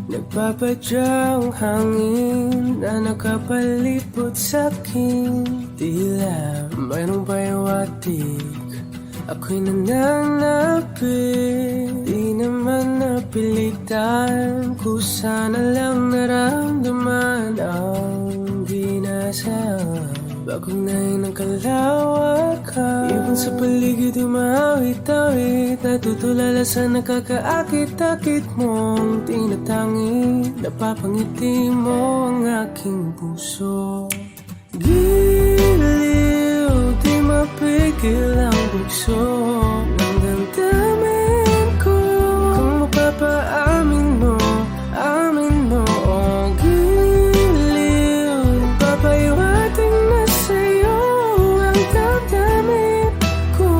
Nagpapadyang hangin na nakapalipot sa'kin. Tila mayroong payawatig, ako'y nananapit. Di naman napilitan, kusana lang naramdaman ang ginasaan. Bagong nahin ng kalawakan, ibon sa paligid umawit-awit. Natutulala sa nakakaakit-akit mong tinatangi. Napapangiti mo ang aking puso. Giliw, di mapigil ang bugso ng damdamin ko. Kung mapapaamin mo, amin mo. Oh, giliw, papahiwating na sa'yo ang damdamin ko.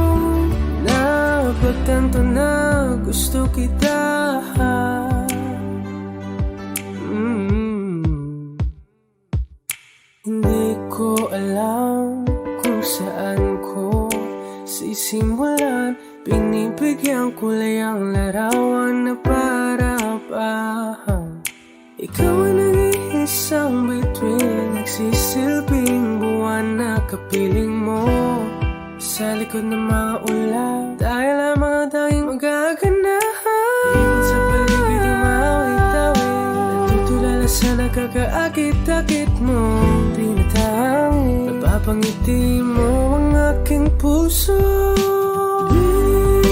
Napagtanto na gusto kita. Hindi ko alam kung saan ko sisimulan. Binibigyan kulay ang larawan na para-parahan. Ikaw ang nag-iisang bituin, nagsisilbing buwan na kapiling mo. Sa likod ng mga ulan, tayo lamang ang tanging magaganahan. Ibon sa paligid umawit-awit, natutulala sa nakakaakit-akit mo. Tinatangi, napapangiti mo ang aking puso.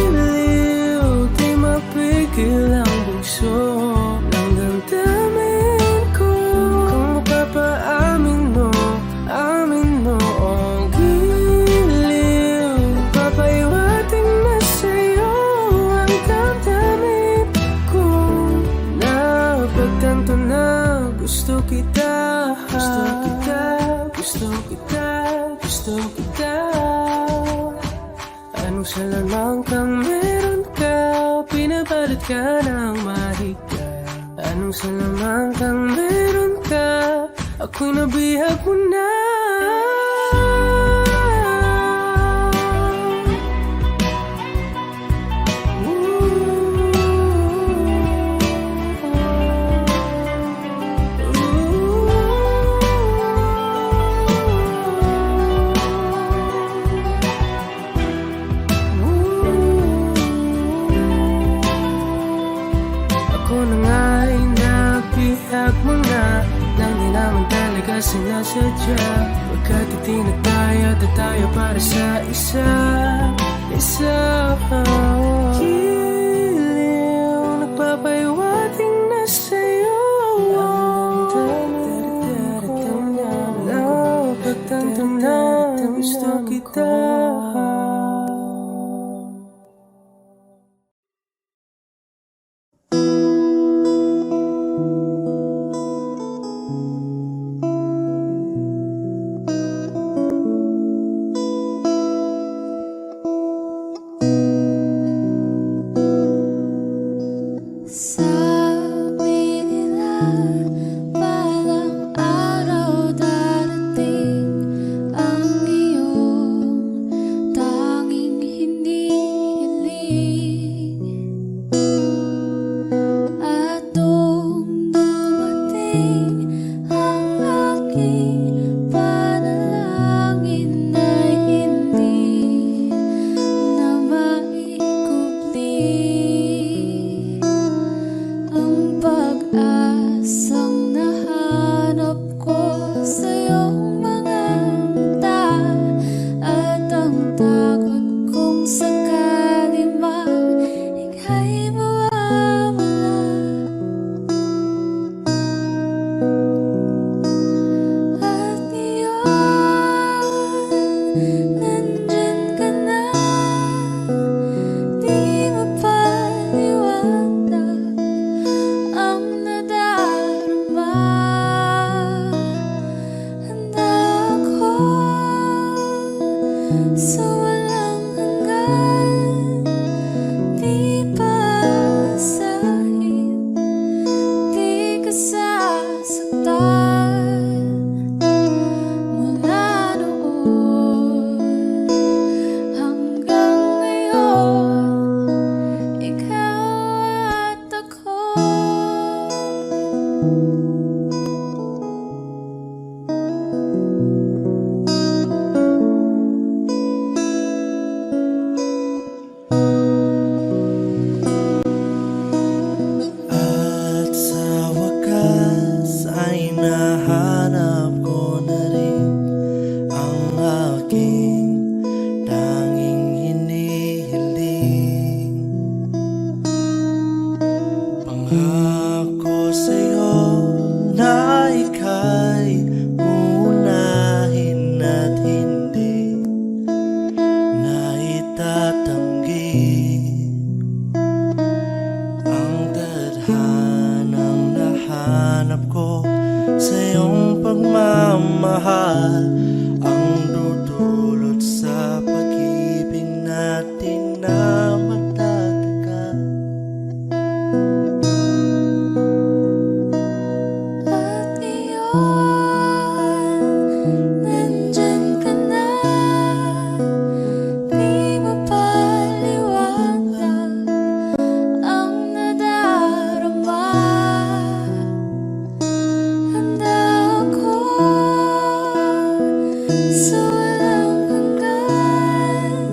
Giliw, di mapigil ang bugso ng damdamin ko. Kung mapapaamin mo, amin mo. Oh, giliw, papahiwating na sa'yo ang damdamin ko. Napagtanto na gusto kita. Gusto kita, gusto kita, gusto kita. Anong salamang kang meron ka, pinabalot ka ng mahika. Anong salamang kang meron ka, ako'y nabihag mo na. Ako na nga'y nabihag mo na, nang di naman talaga sinasadya. Pagkat itinataya at tayo para sa isa. Giliw, nagpapahiwating na sa'yo ang damdamin ko. Napagtanto na gusto kita. Sabi nila balang araw darating ang iyong Hinahanap ko na rin ang aking tanging hinihiling. Pangako sa'yo na ika'y uunahin at hindi na itatanggi ang tadhanang nahanap ko sa iyong pagmamahal, ang dudulot sa pag-ibig natin na matatagal. At ngayon, nandyan ka na, di mapaliwanag ang nadarama. Handa ako sa walang hanggan,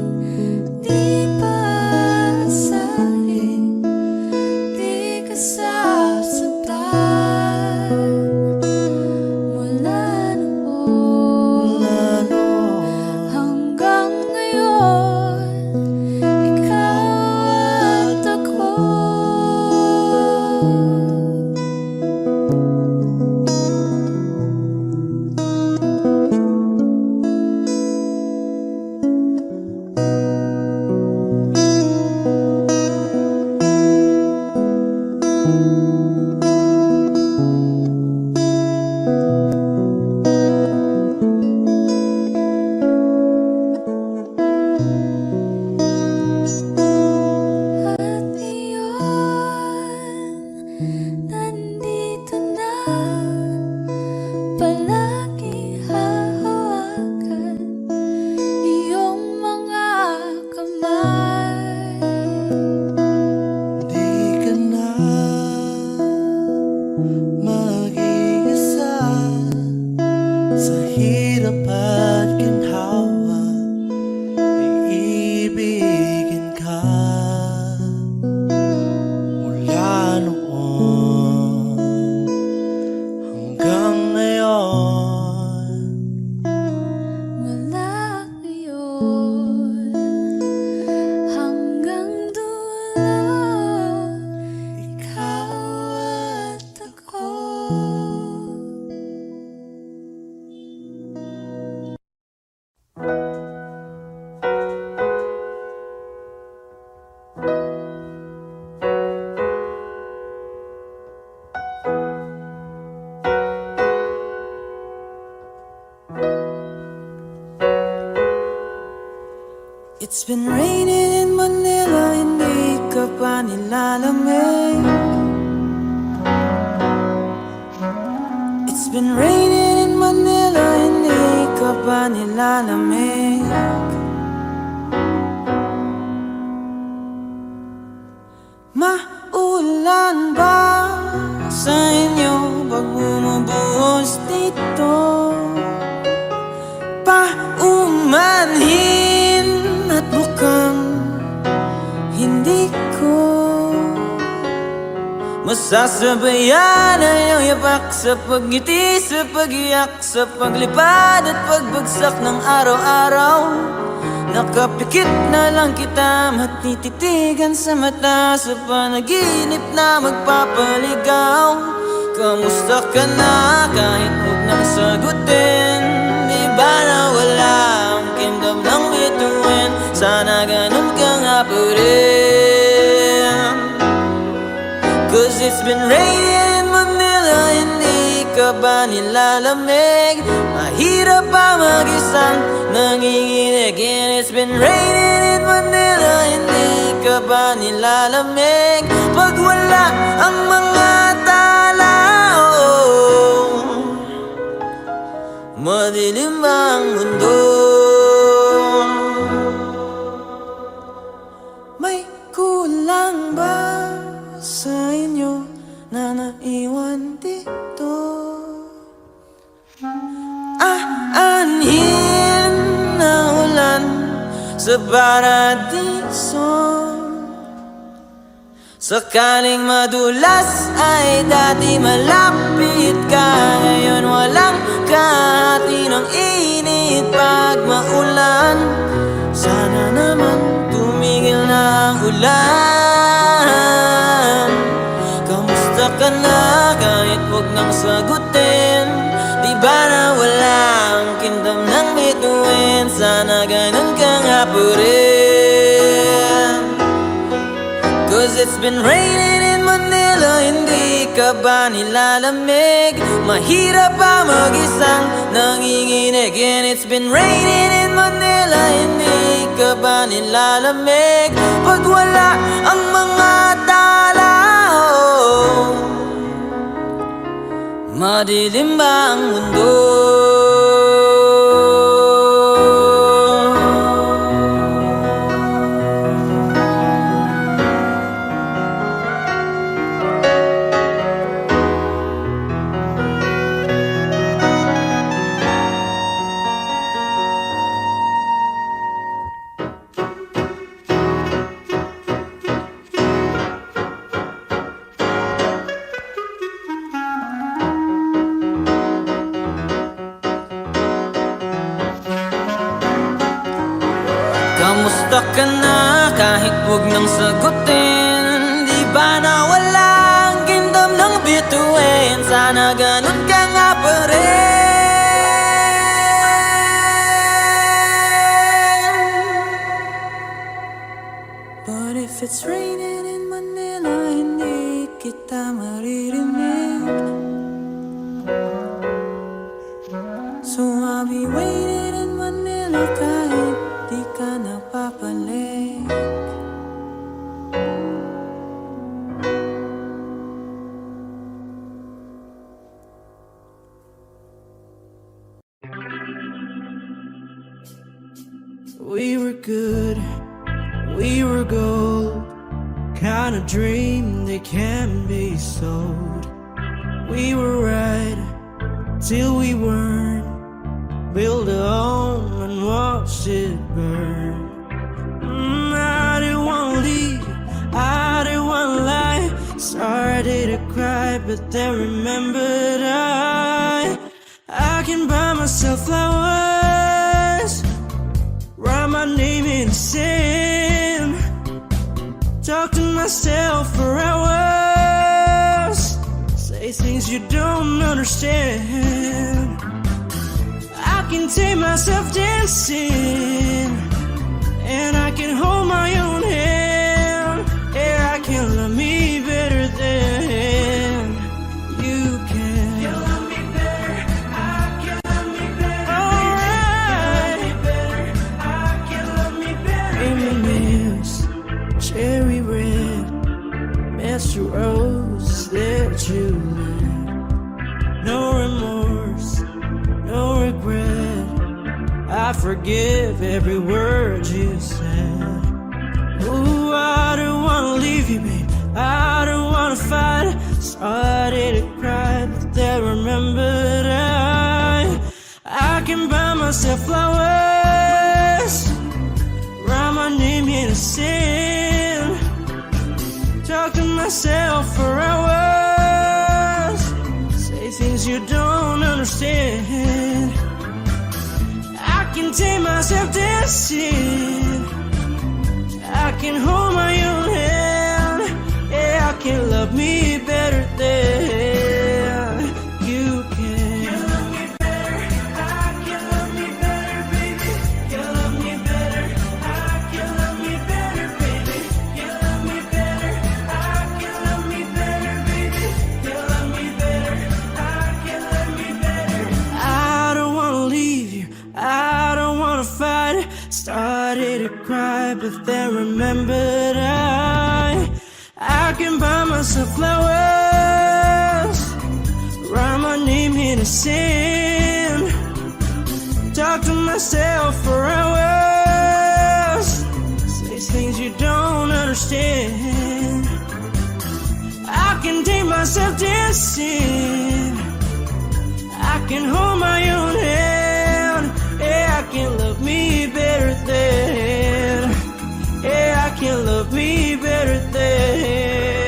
di paasahin, di ka sasaktan. Mula noon hanggang ngayon, ikaw at ako. At iyon, nandito na, palagi hahawakan iyong mga kamay. Di ka na mag-iisa sa hirap at ginhawa, iibigin ka. Mula noon hanggang ngayon, Mula ngayon hanggang dulo, ikaw at ako. It's been raining in Manila, hindi ka pa nilalamig. It's been raining in Manila, hindi ka pa nilalamig. Maulan ba sa inyo pag bumubuhos dito? Paumanhin at mukhang hindi ko masasabayan ang iyong yapak sa pagngiti, sa pagiyak, sa paglipad at pagbagsak ng araw-araw. Nakapikit na lang kita, matititigan sa mata, sa panaginip na magpapaligaw. Kamusta ka na kahit huwag nang sagutin? Di ba nawala ang kingdom ng bituin? Sana ganun ka nga pa rin. Cause it's been raining in Manila, hindi ka ba nilalamig? Mahirap pa mag-isang nanginginig. And it's been raining in Manila, hindi ka ba nilalamig? Pag wala ang mga tao, madilim ang mundo. May kulang ba sa inyo na naiwan dito? Aanhin na ulan sa paradiso, Sakaling madulas ay dati malapit ka. Ngayon walang kahati ng init pag maulan. Sana naman tumigil na ang ulan. Kamusta ka na kahit huwag nang sagutin? Di ba na walang kingdom ng bituin? Sana ganun ka nga pa rin. Cause it's been raining in Manila, hindi ka ba nilalamig? Mahirap pa mag-isang nanginginig. And it's been raining in Manila, hindi ka ba nilalamig? Pag wala ang mga tao, madilim ba ang mundo? Kamusta ka na kahit huwag nang sagutin? Di ba na walang kingdom ng bituin? Sana ganun ka nga pa rin. But if it's raining in Manila, hindi kita maririnig. So I'll be waiting in Manila kahit di ka napapalik. We were good, we were gold, kind of dream that can be sold. We were right till we weren't. Build a home and watch it burn. I didn't wanna leave, I didn't wanna lie. Started to cry, but then remembered I can buy myself flowers, write my name in the sand, talk to myself for hours, say things you don't understand. I can take myself dancing, and I can hold my own hand. Yeah, I can love me better than you can. You love me better, I can love me better. Alright, I can love me better. Reminisce, cherry red, match the rose that you lit. No remorse, no regret. I forgive every word you said. Ooh, I don't wanna leave you, babe, I don't wanna fight. Started to cry, but then remembered I can buy myself flowers, write my name in the sand, talk to myself for hours, say things you don't understand. I can take myself dancing, I can hold my own hand. Yeah, I can love me better than you can. You love me better, I can love me better, baby. You love me better, I can love me better, baby. You love me better, I can love me better, baby. You love me better, I can love me better. I don't wanna leave you, I don't wanna fight. Started to cry, but then remembered I can buy myself flowers, write my name in the sand, talk to myself for hours, say things you don't understand. I can take myself dancing, I can hold my own hand. Yeah, I can love me better than. Yeah, I can love me better than.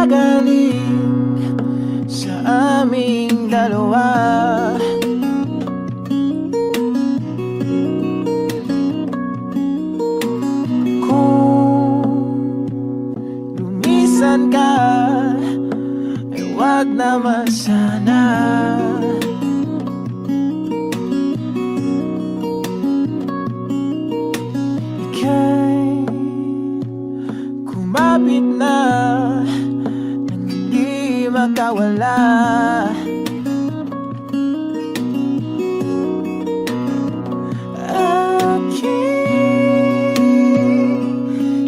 gagaling sa aming dalawa. Kung lumisan ka, ay wag naman sana. Ika'y kumapit na nang hindi makawala. Aking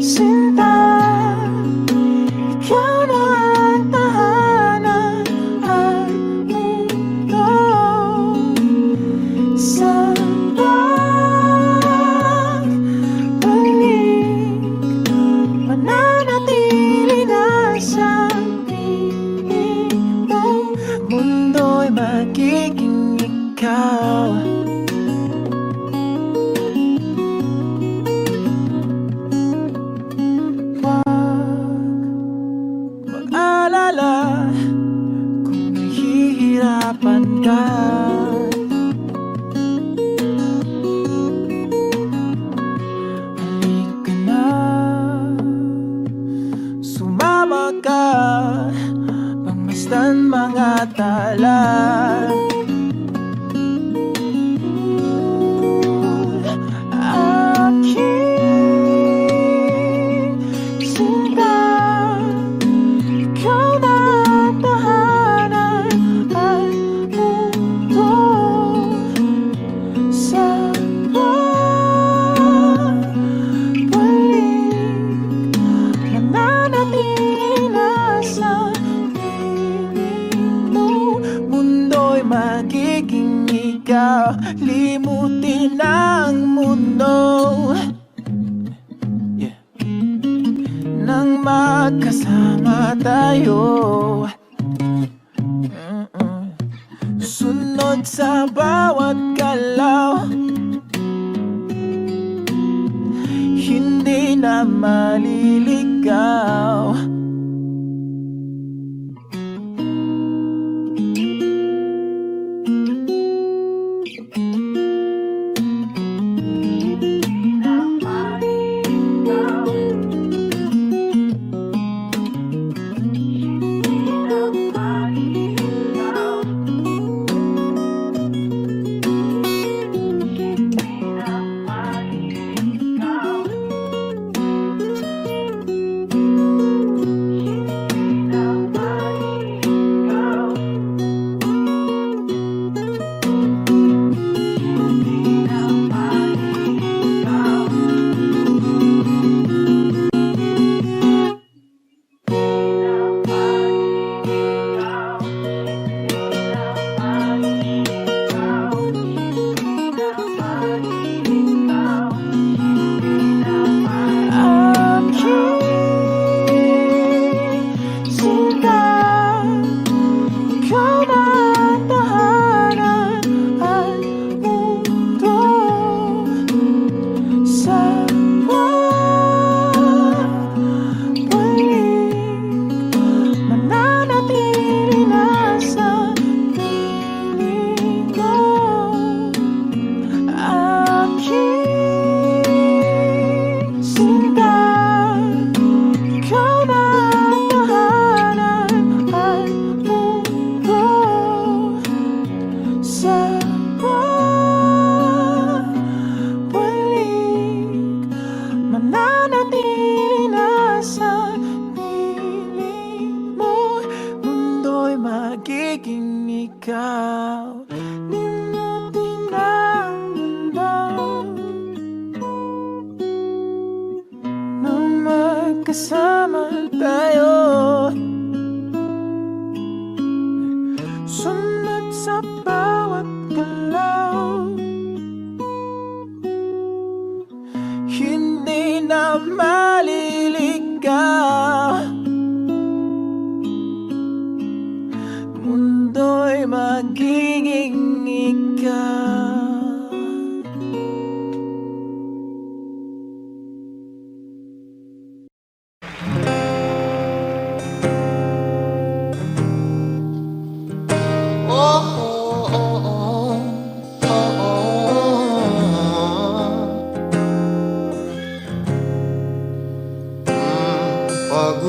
sinta, ikaw na ang tahanan at mundo sa pagbalik. Mananatili na sa piling mo, mundo'y magiging ikaw. Mag-alala kung nahihirapan ka. Halika na, sumama ka, pangmasdan mga tala. Aking sinta, ikaw na ang tahanan at mundo sa pagbalik. Mananatili na sa piling mo, mundo'y magiging ikaw. Limutin ang mundo nang magkasama tayo. Sunod sa bawat galaw, hindi na maliligaw.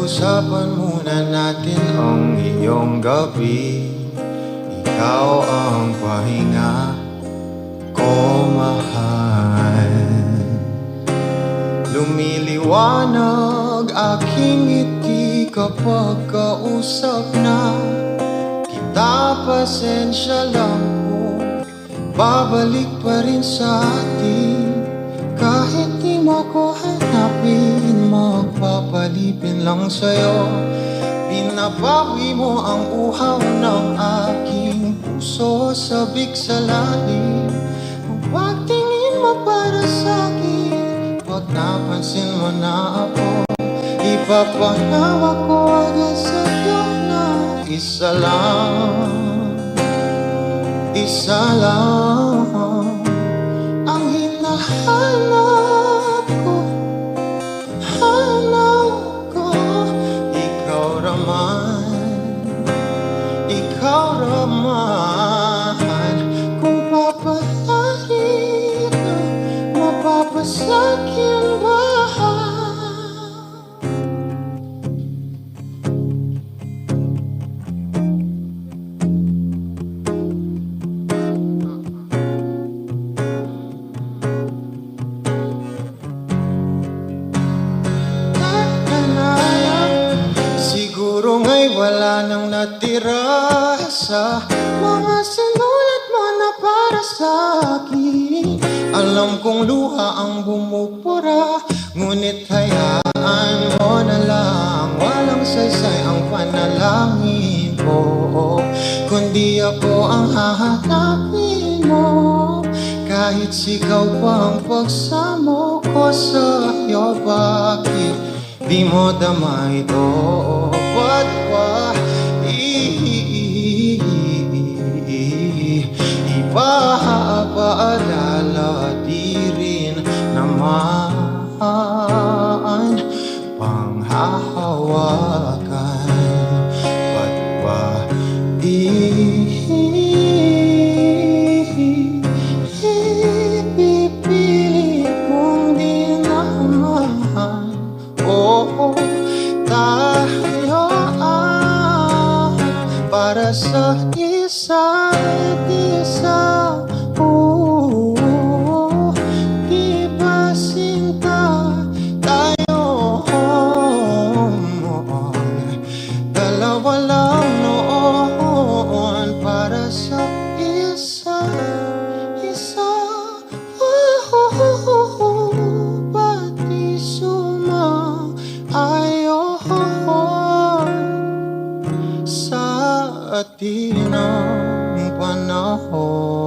Pag-usapan muna natin ang iyong gabi. Ikaw ang pahinga ko, mahal. Lumiliwanag aking ngiti kapag kausap na kita. Pasensya lang kung babalik pa rin sa atin. Kahit di mo ko hanapin, magpapalipin lang sa'yo. Pinapawi mo ang uhaw ng aking puso, sabik sa lalim. Ang pagtingin mo para sa'kin, pag napansin mo na ako, ipapanawa ko agad sa'yo na isa lang, isa lang ang hinahanap ko, hanap ko. Ikaw raman, kung papalarin ka, mapapasakin ba? Siguro nga'y wala nang natira sa mga sinulat mo na para sa'kin. Alam kong luha ang bumupura, ngunit hayaan mo na lang. Walang saysay ang panalangin ko, kundi ako ang hahanapin mo. Kahit sigaw pa ang pagsamo ko sa'yo, bakit di mo dama ito? Ba't pa ipapaalala? Di rin naman panghahawakan. Ba't pa ipipilit mong di naman? Oo, tayo para sa isa't isa. Di ba sinta tayo? Dalawa lang noon para sa isa't isa. Pati sumaayon sa atin ang panahon.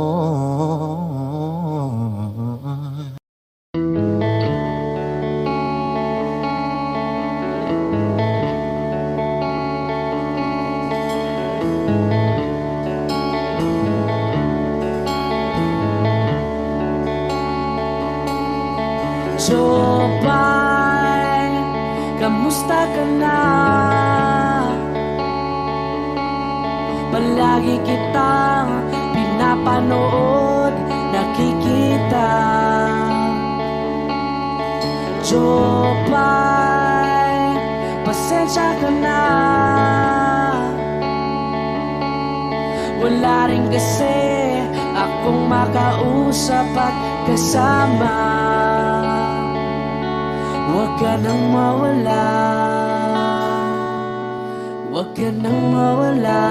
Jopay, kamusta ka na? Palagi kitang pinapanood, nakikita. Jopay, pasensya ka na. Wala rin kasi akong makausap at kasama. Huwag ka nang mawala, huwag ka nang mawala.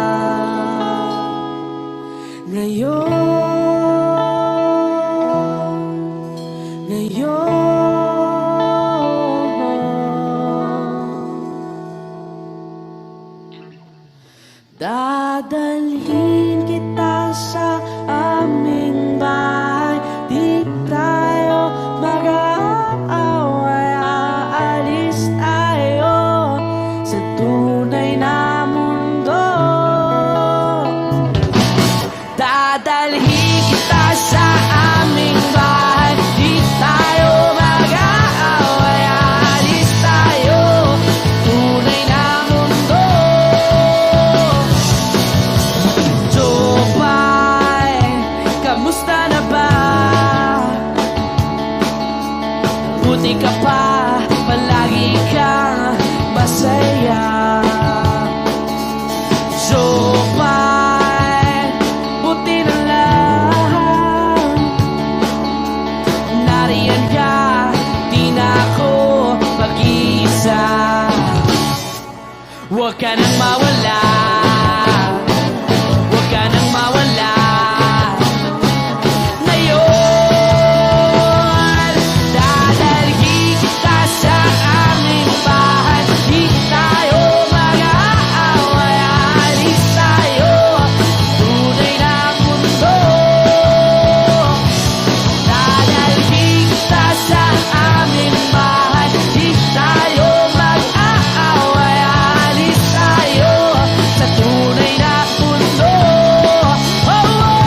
Dadalhin kita sa aming bahay. Di tayo mag-aaway, aalis tayo sa tunay na mundo. Dadalhin kita sa aming bahay. Di tayo mag-aaway, aalis tayo tunay na mundo. Jopay, Huwag ka nang mawala, huwag ka nang mawala. Ngayon, dadalhin kita sa aming bahay. Di tayo mag-aaway, alis tayo, tunay na mundo. Dadalhin kita sa aming bahay. Di tayo mag-aaway, alis tayo sa tunay na mundo. Oh, oh.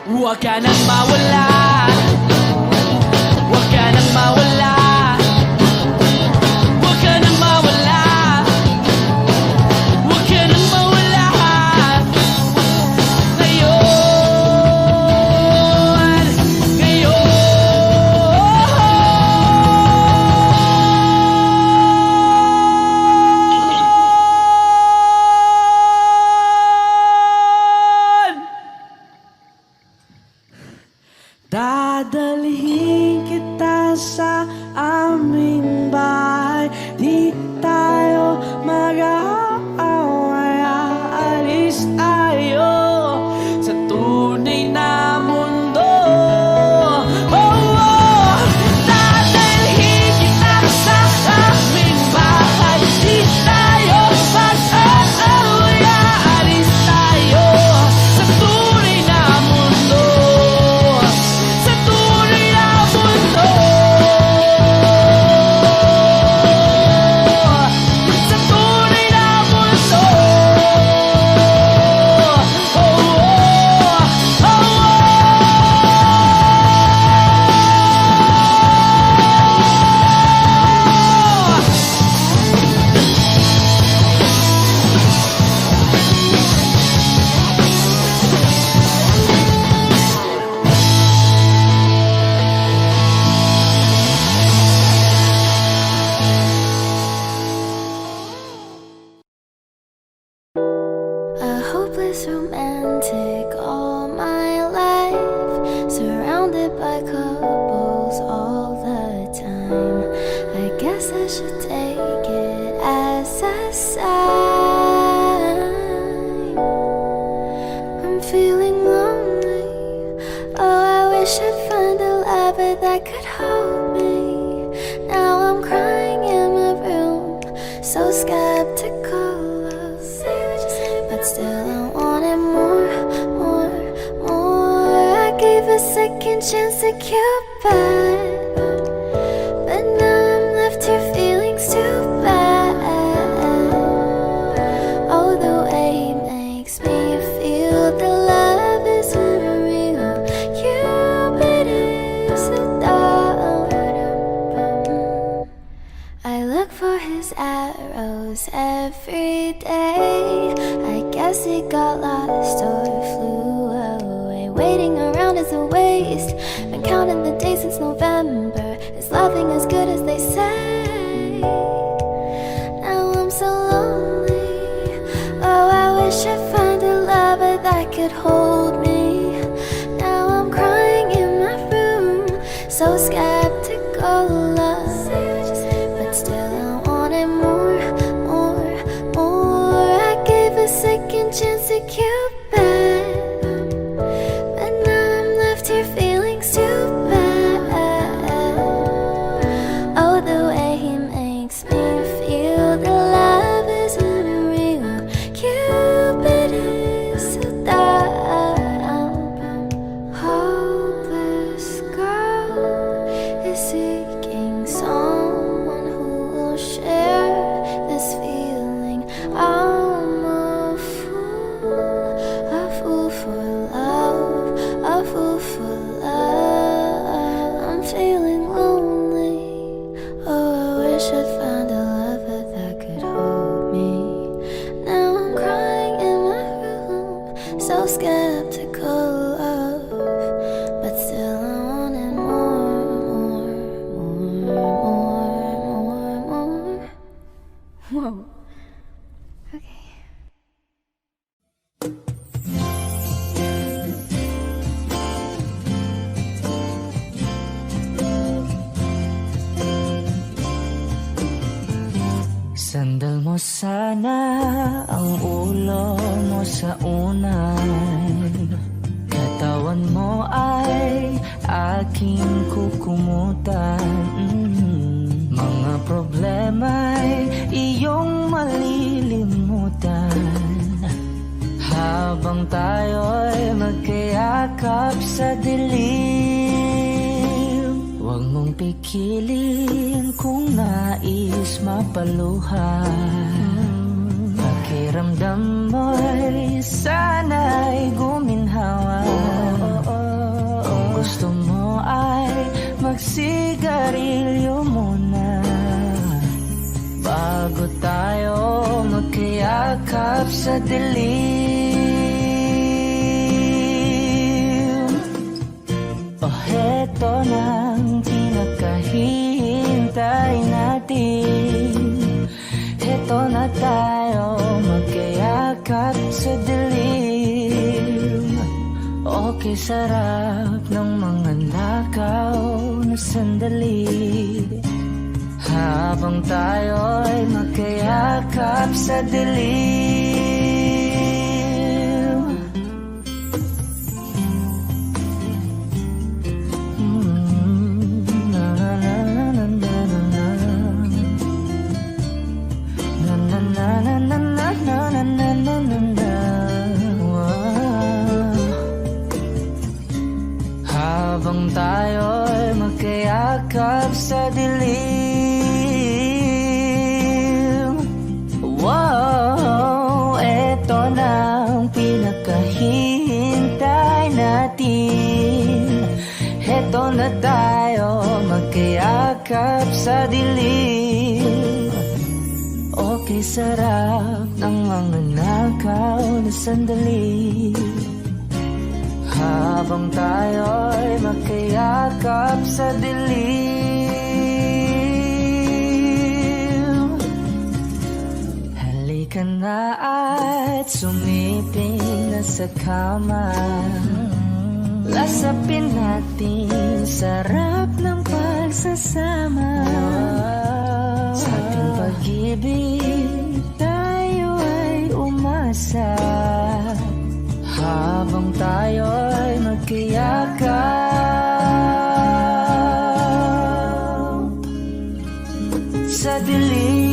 Huwag ka nang mawala, huwag ka nang mawala, huwag ka nang mawala, huwag ka nang mawala. Ngayon, ngayon. Dadalhin kita sa aming bahay. Di tayo mag-aaway, aalis tayo sa tunay na mundo. Oh, oh. Dadalhin kita sa aming bahay. Di tayo mag-aaway, aalis tayo sa tunay na mundo. Sa tunay na mundo. Sa tunay na mundo. Oh, oh, oh, oh. A hopeless romantic all my life, surrounded by couples all the time. I guess I should take it as a sign. I'm feeling lonely. Oh, I wish I'd find a lover that could hold me. Now I'm crying in my room, so skeptical. But still I wanted more, more, more. I gave a second chance to Cupid, but now I'm left here feeling too bad. Oh, the way he makes me feel, the love is unreal. Cupid is a dog. I look for his arrows every day. I guess he got lost or flew away. Waiting around is a waste. Been counting the days since November. Is loving as good as they say? Now I'm so lonely. Oh, I wish I'd find a lover that could hold me. Now I'm crying in my room, so skeptical. But still I wanted more, more, more. I gave a second chance to Cupid, but now I'm left here feeling too bad. Oh, the way he makes me feel, the love is unreal. Cupid is so dark. Okay. Sandal mo sana ang ulo mo sa unay, katawan mo ay aking kukumutan. Mga problema'y iyong malilimutan habang tayo'y magkayakap sa dilim. Huwag mong pikilin kung nais mapaluhan. Pakiramdam mo'y sana'y guminhawa. Kung gusto mo ay magsigarilyo muna bago tayo magkayakap sa dilim. O heto nang pinakahihintay natin. Heto na tayo magkayakap sa dilim. Okay, sarap ng mga nakaw na sandali habang tayo'y magkayakap sa dilim. Na na na na na na na na na na na na na na na na. Habang tayo'y magkayakap sa dilim. Wow, eto na ang pinakahihintay natin. Eto na tayo magkayakap sa dilim. Okay, sarap ng mga nakaw na sandali habang tayo'y magkayakap sa dilim. Halika na at sumiping na sa kama. Lasapin natin sarap ng pagsasama. Sa ating pag-ibig tayo ay umasa habang tayo'y magkayakap sa dilim.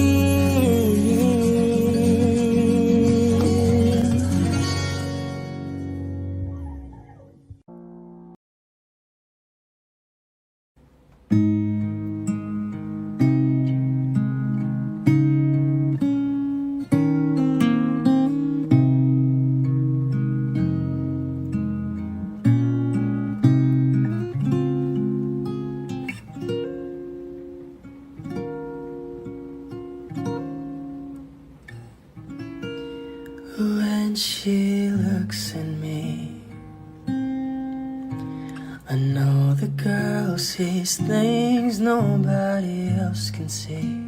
When she looks at me, I know the girl sees things nobody else can see.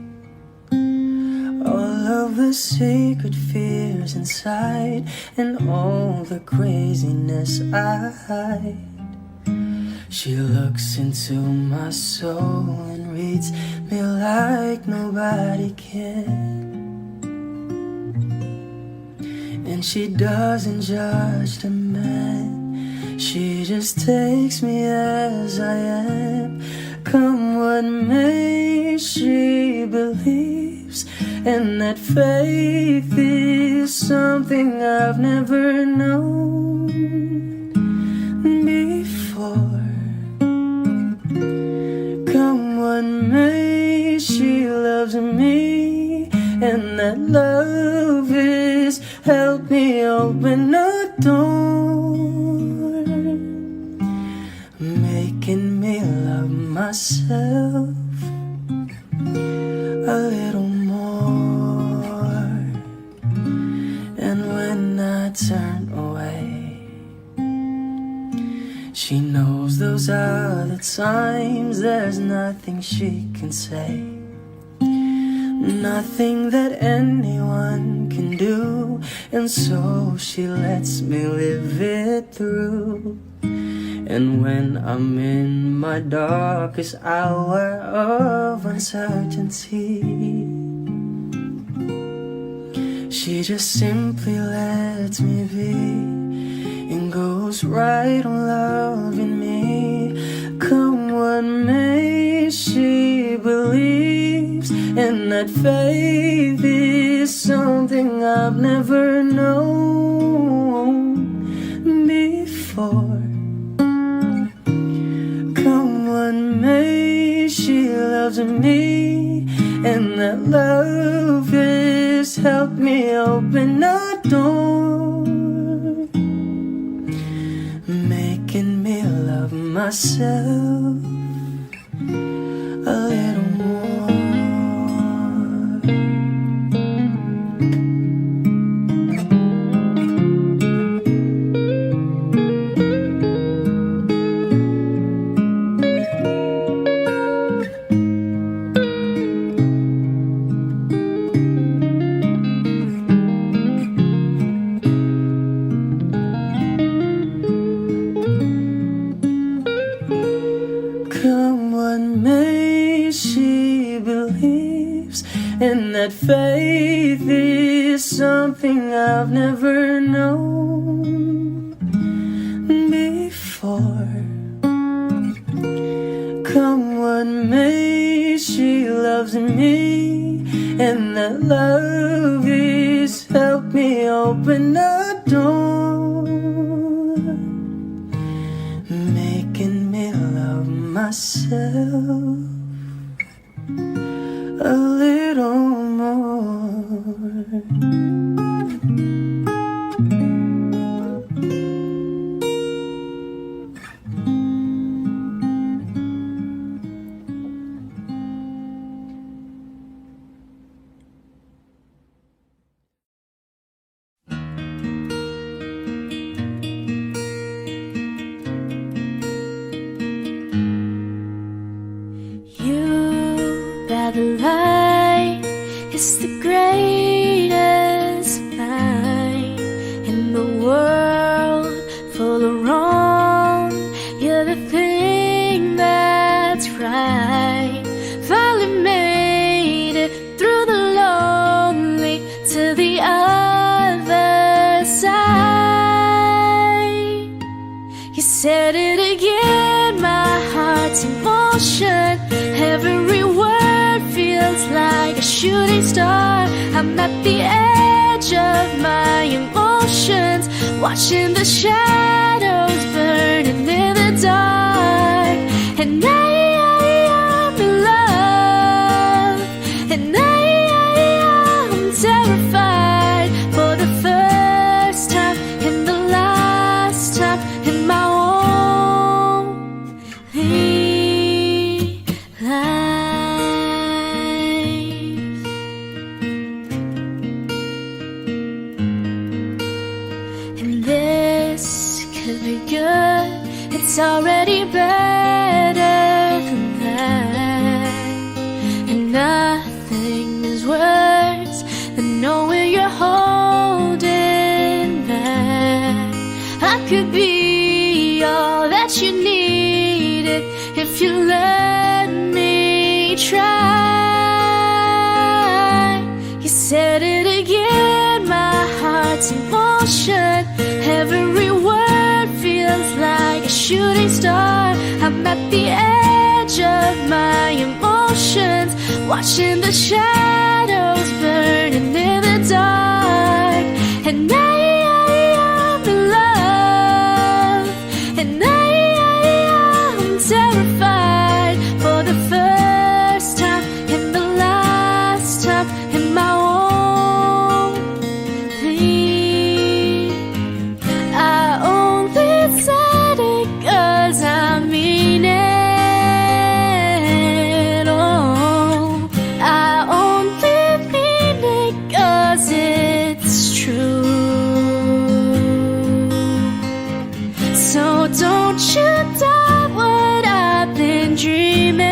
All of the secret fears inside and all the craziness I hide. She looks into my soul and reads me like nobody can. And she doesn't judge the man, she just takes me as I am. Come what may, she believes, and that faith is something I've never known before. Come what may, she loves me, and that love is help me open a door, making me love myself a little more. And when I turn away, she knows those are the times there's nothing she can say, nothing that anyone can do and so she lets me live it through. And when I'm in my darkest hour of uncertainty, she just simply lets me be and goes right on loving me. Come what may, she believes, and that faith is something I've never known before. Come what may, she loves me, and that love has helped me open a door, making me love myself a little more. Come what may, she believes, and that faith is something I've never known before. Come what may, she loves me, and that love has helped me open a door, making me love myself a little more. The light is the greatest line in the world full of wrong. You're the thing that's right. Finally made it through the lonely to the other side. You said it again, my heart's in motion. Every word feels like a shooting star. I'm at the edge of my emotions, watching the shadows burning in the dark. And I'm in love, and I'm terrified for the first time and the last time in my lonely life. And this could be good, it's already better than that. And nothing is worse than knowing you're holding back. I could be all that you needed if you let me try. You said it again, my heart's in motion. Every word feels like a shooting star. I'm at the edge of my emotions, watching the shadows burning in the dark. And I'm in love, and I'm terrified for the first time and the last time in my lonely. I only said it 'cause I mean it. Oh, I only mean it 'cause it's true. So don't you doubt what I've been dreaming,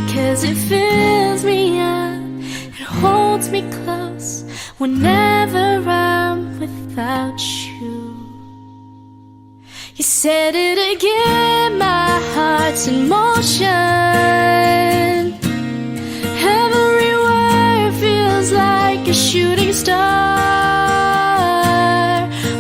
'cause it fills me up, it holds me close. whenever I'm without you. You said it again, my heart's in motion. Every word feels like a shooting star,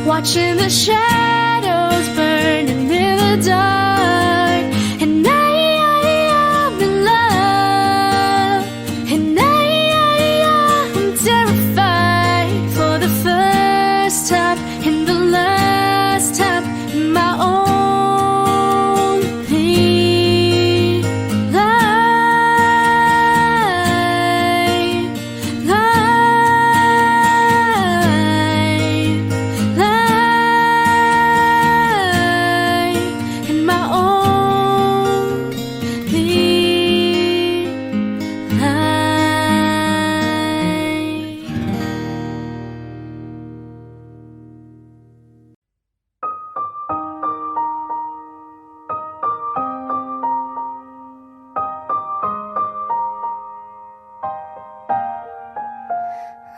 watching the shadows burning in the dark. And I'm in love, and I'm terrified for the first time and the last time in my only life, in my only life.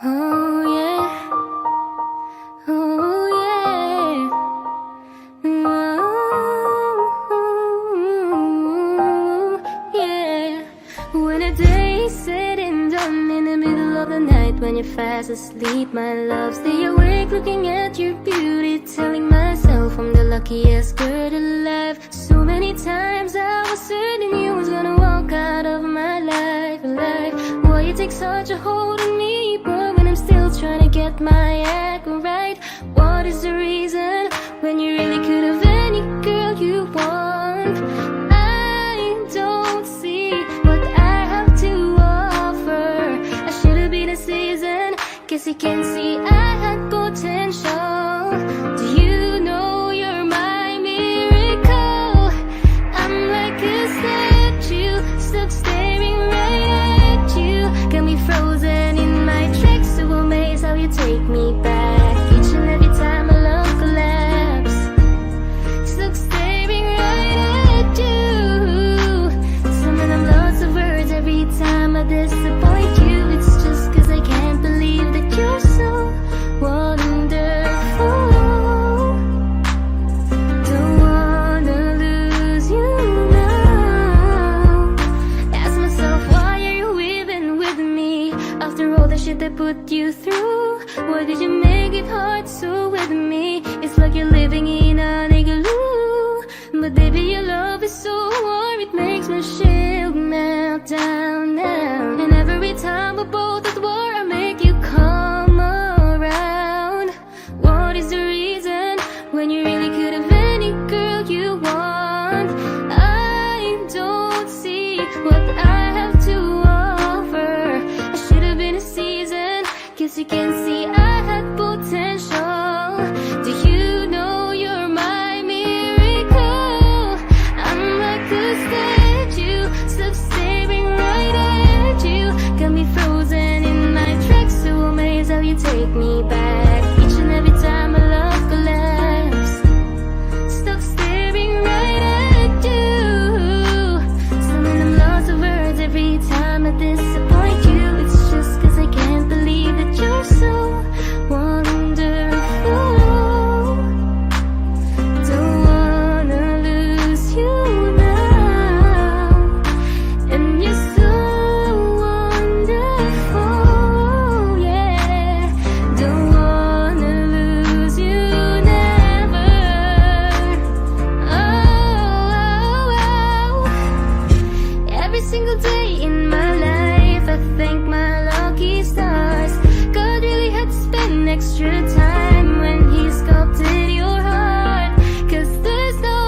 Oh yeah, oh yeah, oh yeah. When the day is said and done, in the middle of the night, when you're fast asleep, my love, stay awake looking at your beauty, telling myself I'm the luckiest girl alive. So many times I was certain you was gonna walk out of my life. Why you take such a hold on me, but when I'm still trying to get my act right? What is the reason when you really could have any girl you want? I don't see what I have to offer. I should have been a season, guess you can see I had potential. Do you know you're my miracle? I'm like a statue, stuck staring right at you. Got me frozen in my tracks, so amazed how you take me back. Each and every time my love collapse, stuck staring right at you. Summon them lots of words every time I disappoint you. It's just 'cause I can't believe that you're so wonderful. Don't wanna lose you now. Ask myself, why are you even with me? After all the shit I put you through, why did you make it hard so with me? It's like you're living in an igloo, but baby your love is so warm, it makes my shield melt down now. And every time we're both at war, I make you come around. What is the reason when you really could have any girl you want? I don't see what I have to offer. I should have been a season, guess you can see I had potential. Do you know you're my miracle? I'm like a statue, stuck staring right at you. Got me frozen in my tracks, so amazed how you take me back. Each and every time my love collapse, stuck staring right at you. Summon them lots of words every time I disappoint you. It's just 'cause I can't believe that you're so wonderful. Don't wanna lose you now. And you're so wonderful, yeah. Don't wanna lose you never. Oh. Every single day in my life, I thank my lucky stars. God really had to spend extra time when he sculpted your heart. 'Cause there's no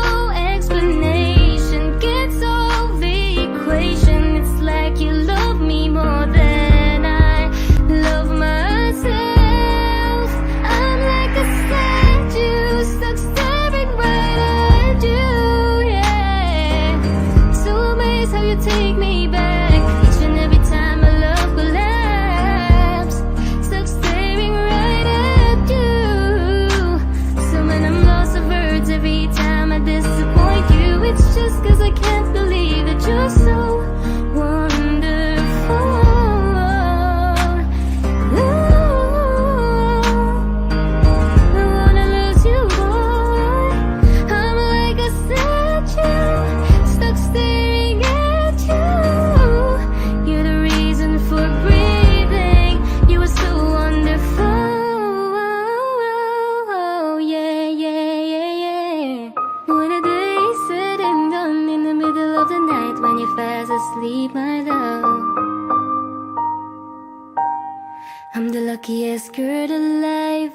explanation, can't solve the equation. It's like you love me more than I love myself. I'm like a statue, stuck staring right at you, yeah. So amazed how you take me back. Each and every time my love collapse, stuck staring right at you. I'm the luckiest girl alive.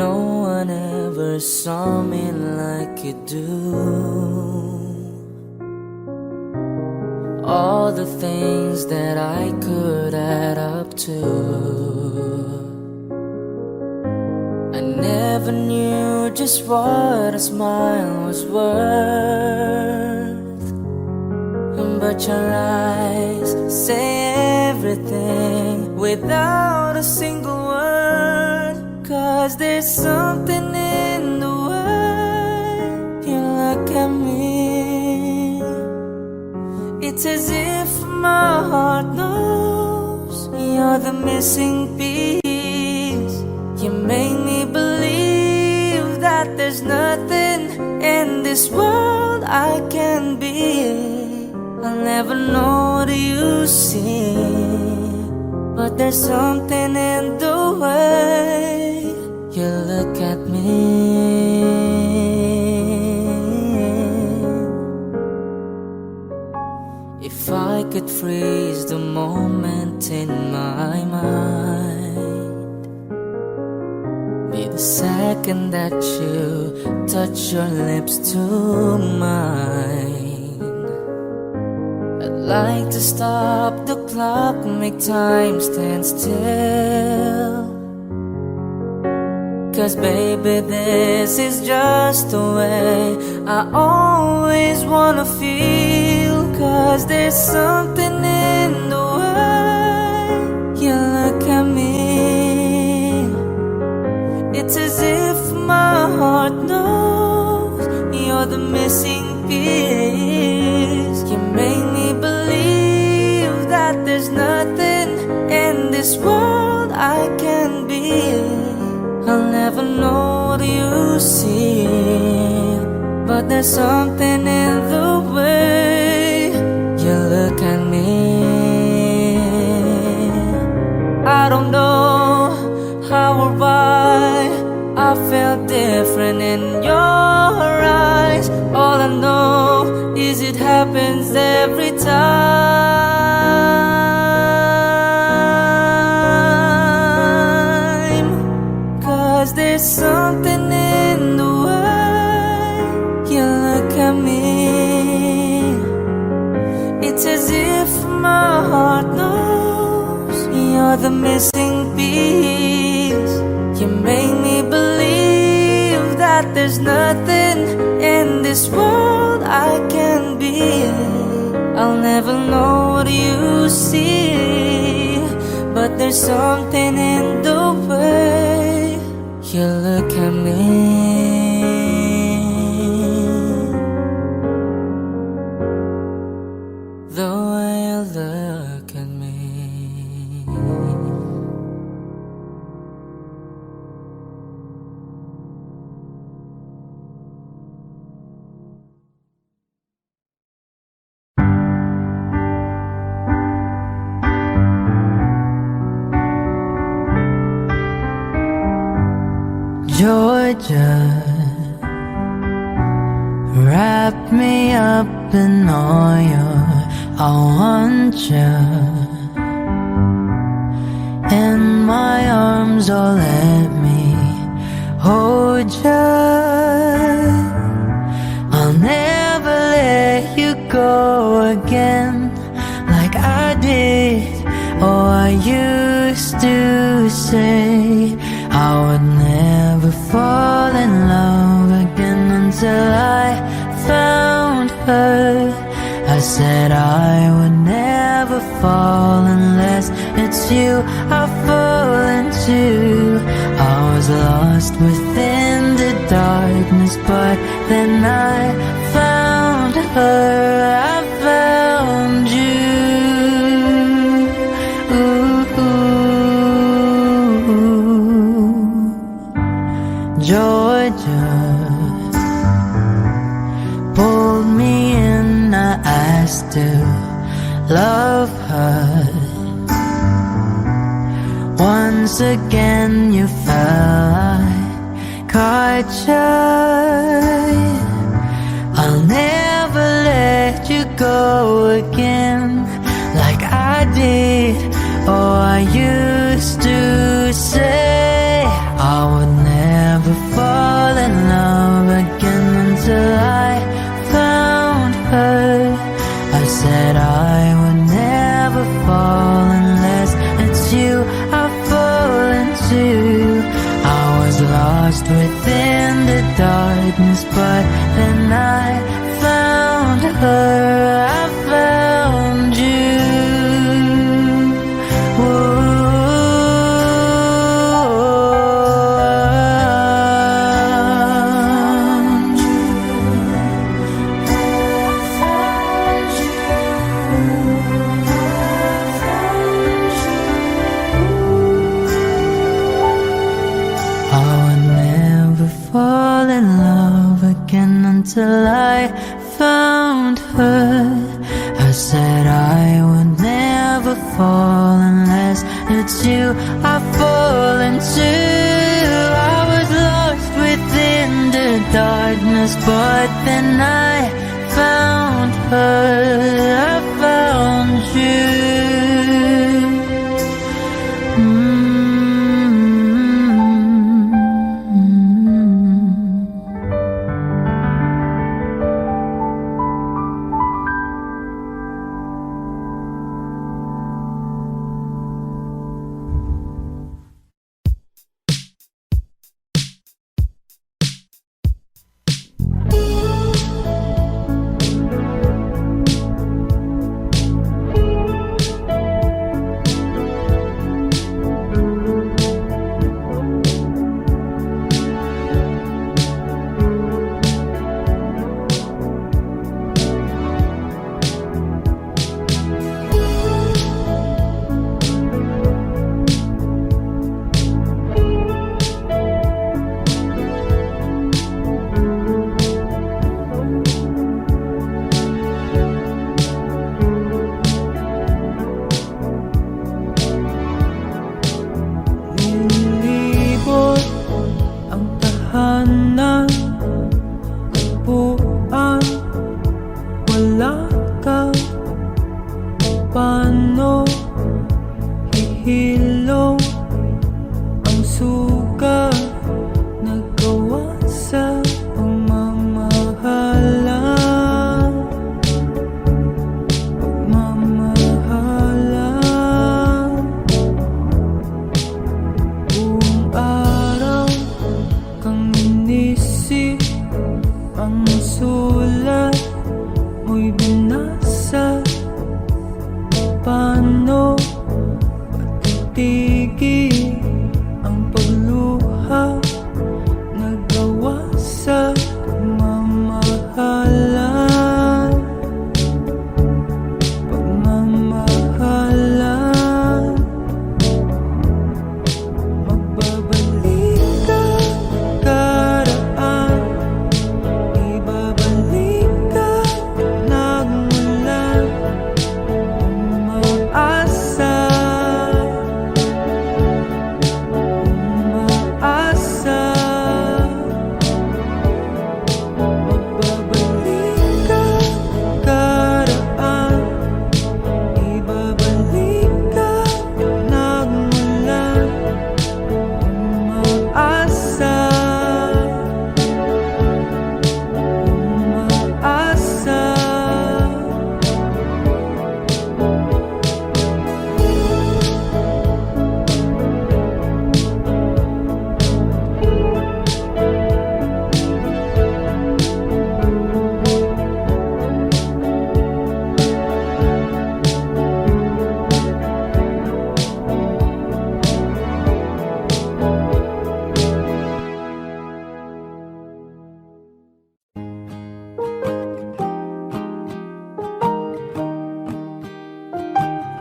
No one ever saw me like you do. All the things that I could add up to, I never knew just what a smile was worth. But your eyes say everything without a single word. 'Cause there's something in the way you look at me. It's as if my heart knows you're the missing piece. You make me believe that there's nothing in this world I can be. I'll never know what you see, but there's something in the way you look at me. If I could freeze the moment in my mind, be the second that you touch your lips to mine. I'd like to stop the clock, make time stand still. 'Cause baby, this is just the way I always wanna feel. 'Cause there's something in the way you look at me. It's as if my heart knows you're the missing piece. You make me believe that there's nothing in this world I can be. I'll never know what you see, but there's something in the way you look at me. I don't know how or why I felt different in your eyes. All I know is it happens every time. 'Cause there's something in the way you look at me. It's as if my heart knows you're the missing piece. You make me believe that there's nothing in this world I can be. I'll never know what you see, but there's something in the way you look at me. The way you look at me. Georgia, wrap me up in oil. I want you in my arms, oh let me hold you. I'll never let you go again like I did. Oh, I used to say I would never fall in love again until I found her. I said I would never fall unless it's you I fall into. I was lost within the darkness, but then I found her. I found you. Georgia pulled me in, I asked to love her. once again you find caught shy. I'll never let you go again like I did. Oh, I used to say I would never fall in love again until I found her. I said I would never fall unless it's you I fall into. I was lost within the darkness, but then I found her, I found you. Until I found her, I said I would never fall unless it's you I fall into. I was lost within the darkness, but then I found her, I found you.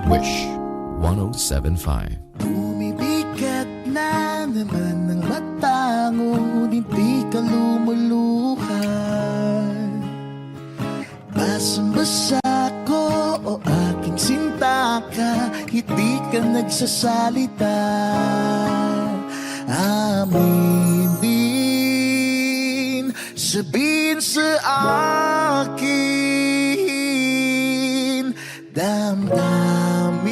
Wish 1075. Bumibigat na naman ang mata mo, hindi ka lumuluhan. Basang-basa ko o aking sinta ka, kahit di ka nagsasalita. Aminin, sabihin sa akin, damdamin,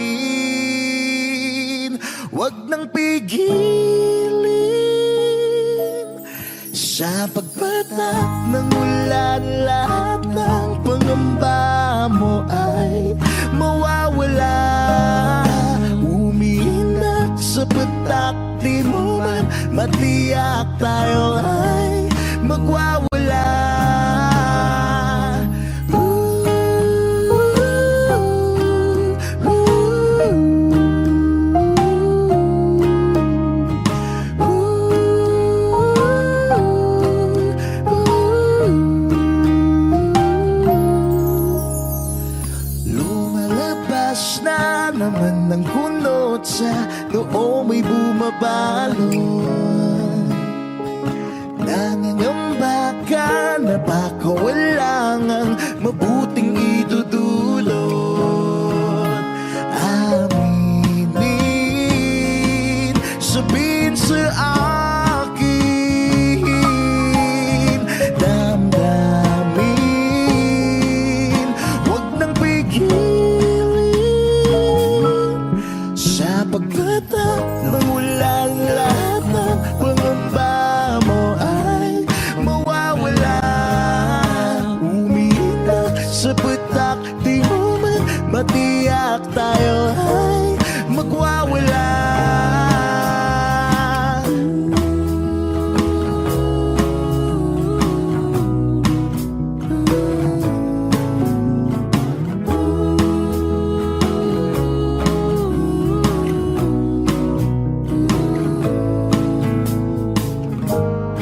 wag nang pigilin. Sa pagpatak ng ulan, lahat ng pangamba mo ay mawawala. Umiinak sa patak, di mo man matiyak, tayo ay magwawala. Lumalabas na naman ng kunot sa noo may bumabalon. Nangangamba ka na baka wala ngang mabuting idudulot. Aminin, sabihin sa akin, damdamin, wag nang pigilin. Sa pagpatak ng ulan, lahat ng pangamba mo ay mawawala. Umiinak sa patak, di mo man matiyak, tayo ay magwawala.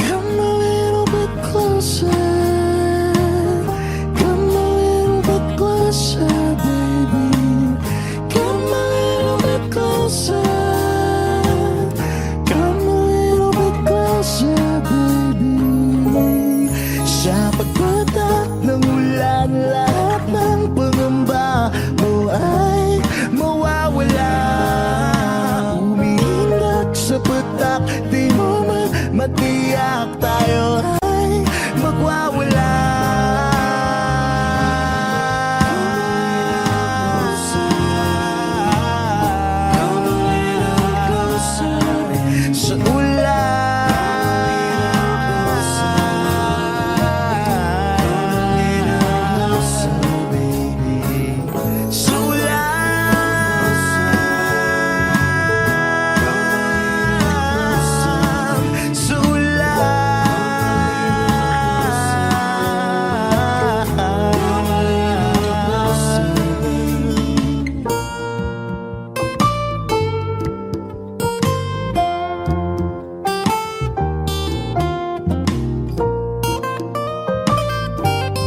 Come a little bit closer. Come a little bit closer, baby. Come a little bit closer. Come a little bit closer, baby. Sa pagpatak ng ulan, lahat ng pangamba mo ay mawawala. Umiinak sa patak, di mo man matiyak, tayo ay magwawala. Sa ulan, sa ulan, sa ulan.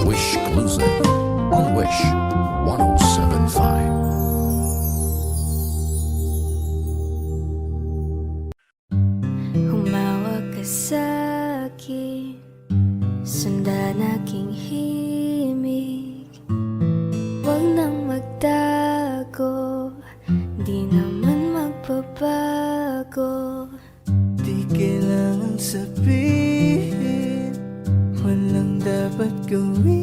Wish exclusive on Wish 1075. Humawak ka sa'kin, sundan aking himig. Huwag nang magtago, di naman magbabago. Di kailangan sabihin, walang dapat gawin.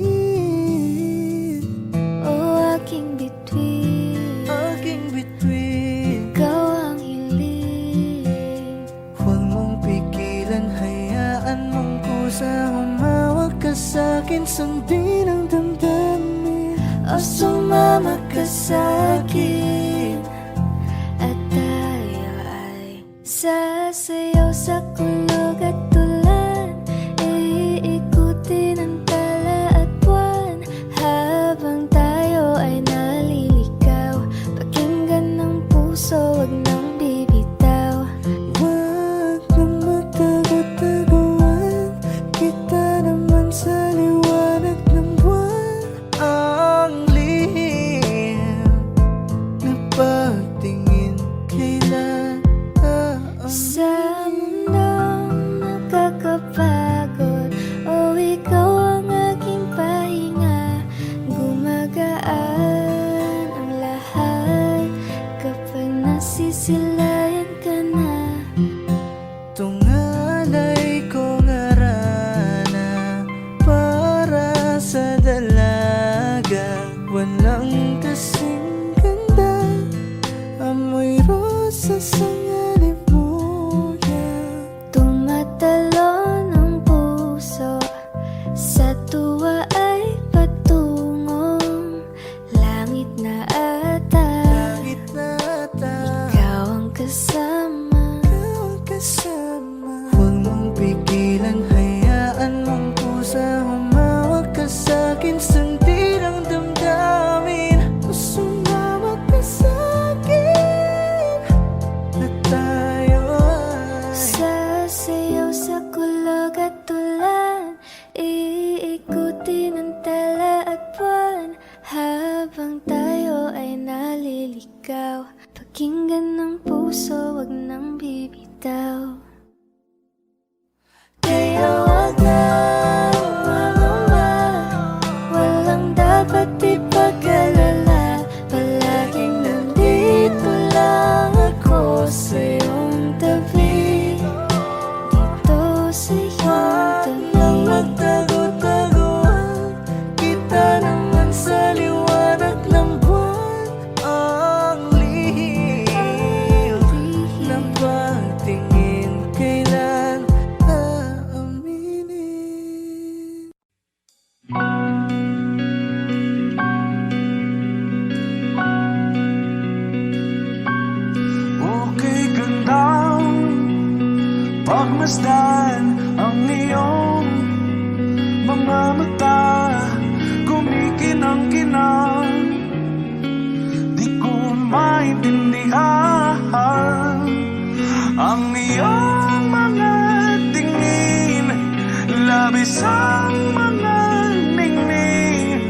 O aking bituin, Aking bituin, ikaw ang hiling. huwag mong pigilan, hayaan mong kusa. Humawak ka sa'kin, sundin ang damdamin. O sumama ka sa'kin, at tayo ay sasayaw sa kulog at tulan. Iikutin ang tala at buwan, habang tayo ay naliligaw. Pakinggan ng puso, wag nang bibitaw. Huwag nang magtago-taguan, kita naman sa liwanag ng buwan. Ang lihim silayan ka na. Tungalay ko ngarana para sa dalaga. Walang kasing ganda, amoy rosas ang alimuya. Tumatalon ang puso, sa tuwa ay patungong langit na ata. Langit na ata, Ikaw ang kasama. ikaw ang kasama. Huwag mong pigilan, hayaan mong pusa humawak ka sa'kin. Sandi ng damdamin, sumawak ka sa'kin. Na tayo ay Sasayaw sa kulog at tulan, iikutin ang tala at buwan, habang tayo ay naliligaw. Pakinggan ng puso, wag nang bibitaw. Kaya wag na umangamba, walang dapat ipag-alala. Palaging nandito lang ako sa iyong tabi, dito sa iyong lang tabi. magtago-taguan. Kita naman sa liwanag ng buwan ang lihim ng pagtingin, kailan aaminin. Okay gandang pagmasdan ang iyong mga mata, kumikinang-kinang. Di ko maintindihan ang iyong mga tingin, labis ang mga ningning.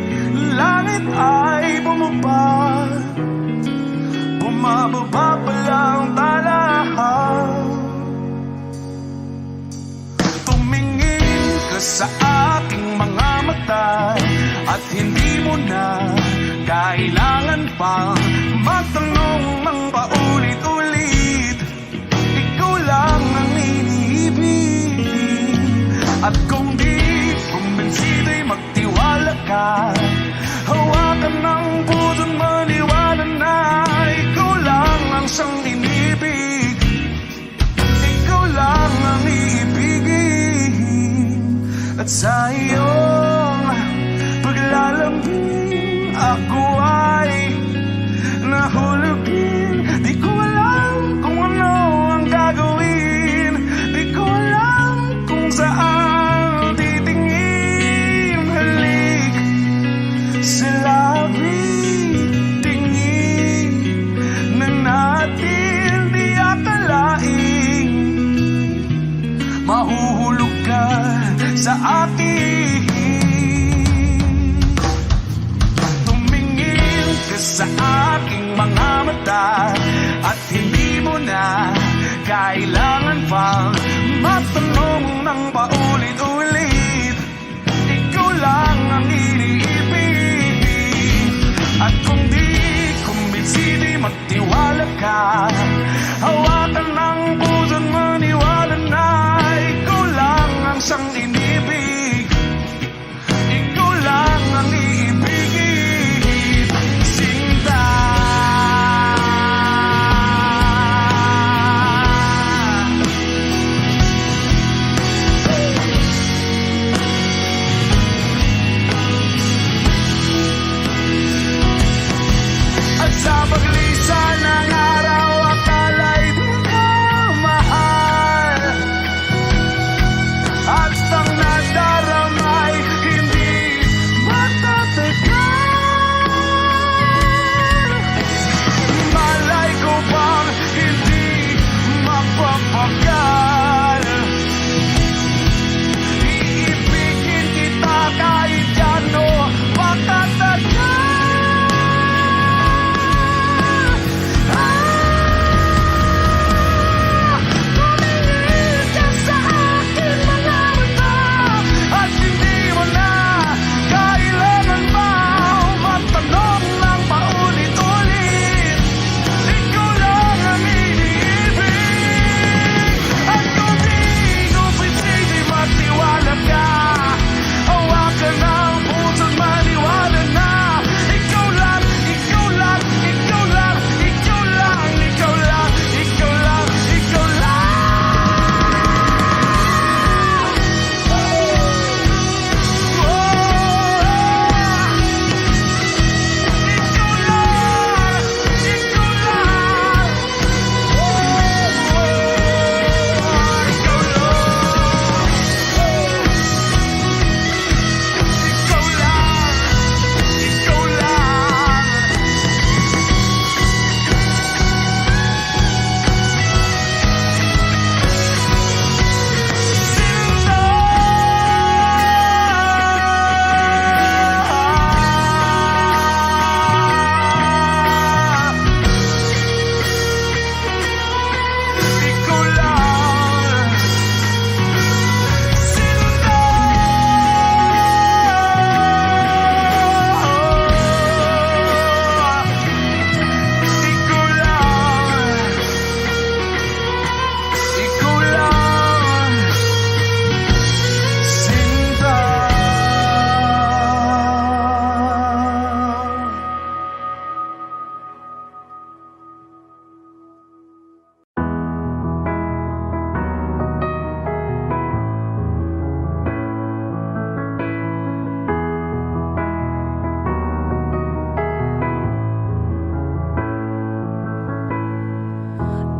Langit ay bumaba, bumababa pa lang talahaw. Tumingin ka sa aking mga mata, at hindi mo na kailangan pang magtanong ng paulit-ulit. Ikaw lang ang iniibig, at kung di kumbinsido'y magtiwala ka. Hawakan ng puso't maniwala na ikaw lang ang siyang inibig. Ikaw lang ang iibigin, at sa iyong paglalambing ako ay nahulugin. Di ko alam kung ano ang gagawin, di ko alam kung saan titingin. Halik sa labi, tingin na natin di akalain. Mahuhulog ka sa akin. Tumingin ka sa aking mga mata, at hindi mo na kailangan pang magtanong ng paulit-ulit. Ikaw lang ang iniibig, at kung di kumbinsido'y magtiwala ka. Hawakan ng puso't maniwala na ikaw lang ang siyang inibig. Ikaw lang ang iibigin, Sinta. At sa paglisan ng araw, akala'y di ka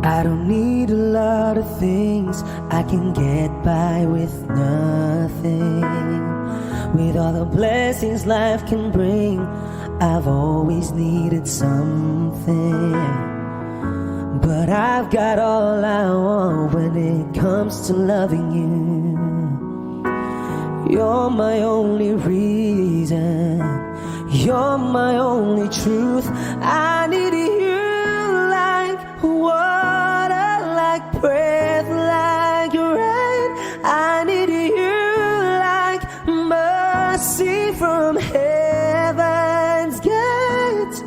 I don't need a lot of things, I can get by with nothing. With all the blessings life can bring, I've always needed something. But I've got all I want when it comes to loving you. You're my only reason, you're my only truth. I need you like water, like breath, like rain. I need you like mercy from heaven's gate.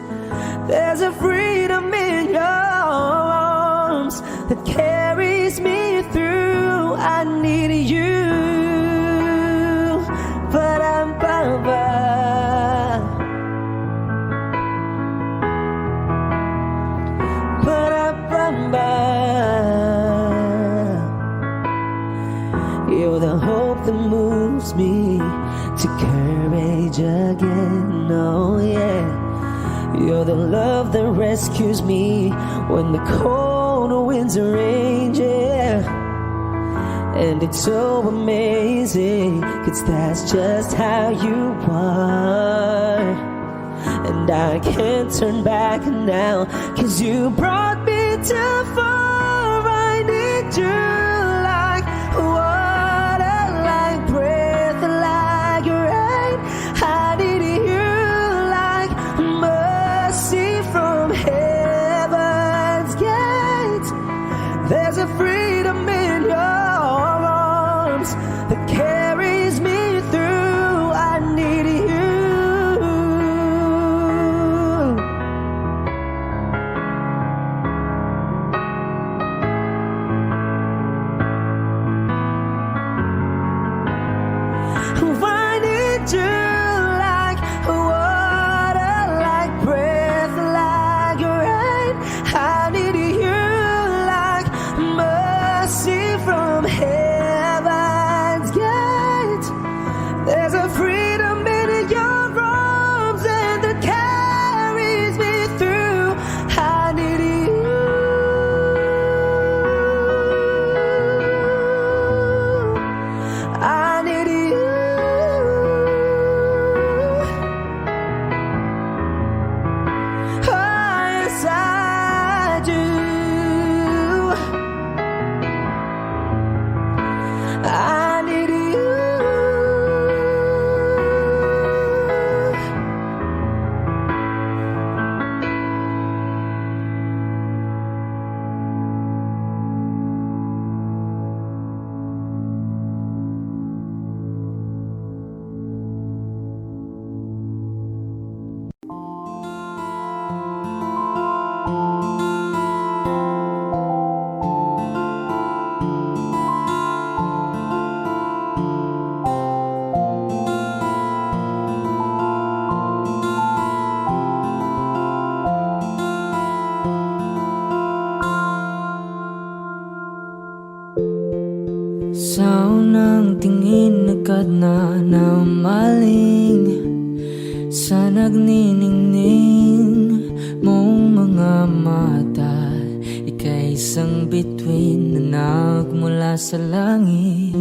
There's a freedom in your arms that carries me through. I need you. Ba-dum-ba-ba. Ba-dum-ba-ba. You're the hope that moves me to courage again. Oh yeah. You're the love that rescues me when the cold winds rage, yeah. And it's so amazing, 'cause that's just how you are. And I can't turn back now, 'cause you brought me too far. I need you like water, like breath, like rain. I need you like mercy from heaven's gate. There's a freedom in your arms that carries me through. I need you. I need you like water, like breath, like rain. I need you like mercy from heaven's gate. There's a freedom in your arms and that carries me through. I need you. I need you. Oh, yes, I do. I need you. Sa unang tingin agad na namaling sa nagniningning mong mga mata. Ika'y isang bituin na nagmula sa langit.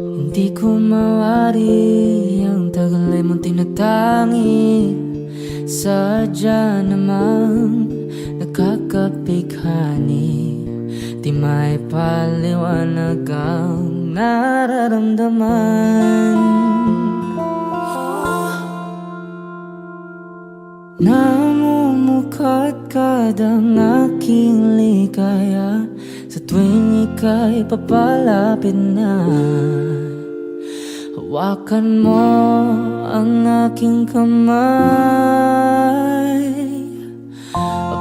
Hindi ko mawari ang tagal ay mong tinatangi. Sadya namang nakakapighani, di may paliwanag ang nararamdaman. Namumukadkad ang aking ligaya sa tuwing ika'y papalapit na. Hawakan mo ang aking kamay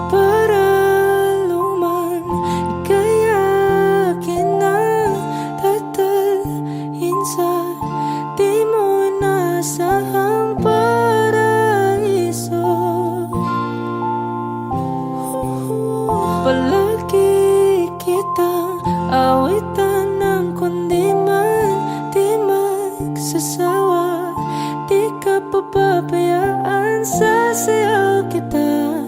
para luman ika'y akin na tatalhin sa di mo inasahang paraiso. Palagi kitang awitan ng kundi man di magsasawa, di ka pababayaan. sasayaw kita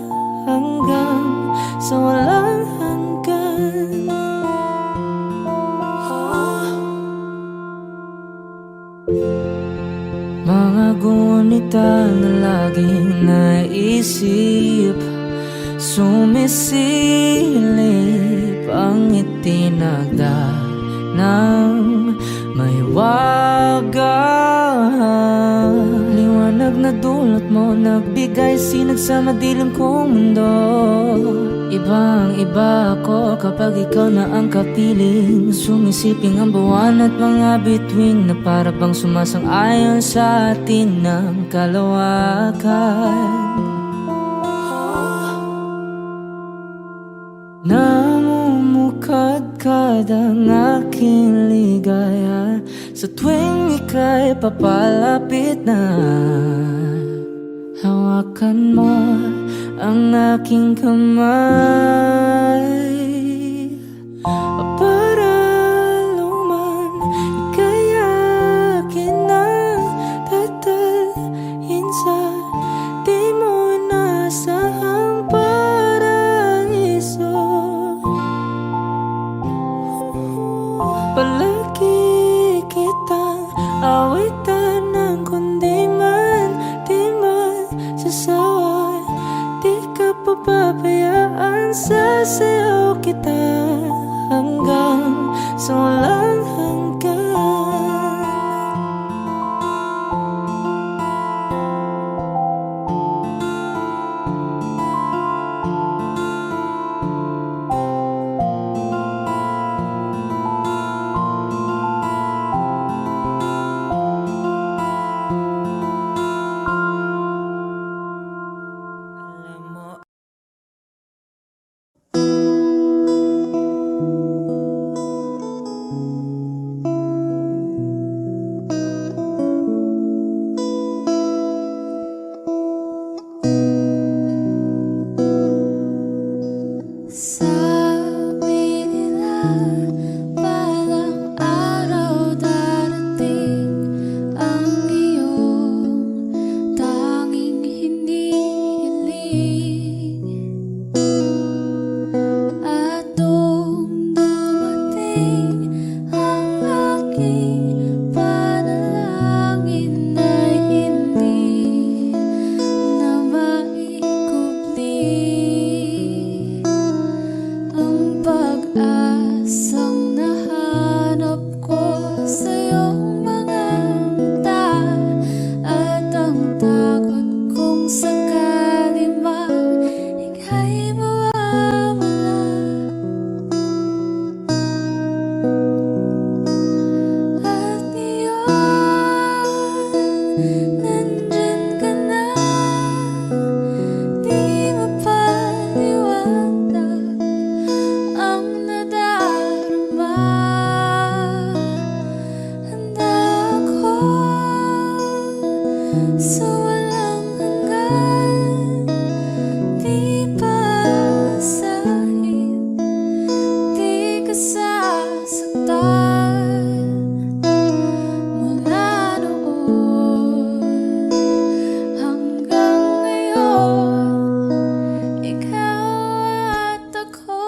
hanggang sa walang hanggan. Mga gunita na laging naisip, sumisilip ang itinagda ng may wagang liwanag na dulot mo, nagbigay sinag sa madilim kong mundo. Ibang iba ako kapag ikaw na ang kapiling, sumisiping ang buwan at mga bituin na para bang sumasang-ayon sa atin ng kalawakan. Namumukadkad ang aking ligaya sa tuwing ika'y papalapit na. Hawakan mo ang aking kamay para luman ika'y akin ang tatalhin sa di mo nasahang paraiso. Palagi kitang awitan ng kundi man di man sasawa. Di ka papabayaan, sasayaw kita hanggang sa walang hanggan. Sabi nila balang araw darating ang iyong tanging hinihiling, at nung dumating ang aking panalangin ay hindi na maikubli. Ang pag-asang nahanap ko sa iyong mga mata, at ang takot kong sakali mang ika'y mawawala. At ngayon, nandyan ka na, di mapaliwanag ang nadarama. Handa ako sa walang hanggan, di pasahin, di ka sasaktan. Mula noon hanggang ngayon, ikaw at ako.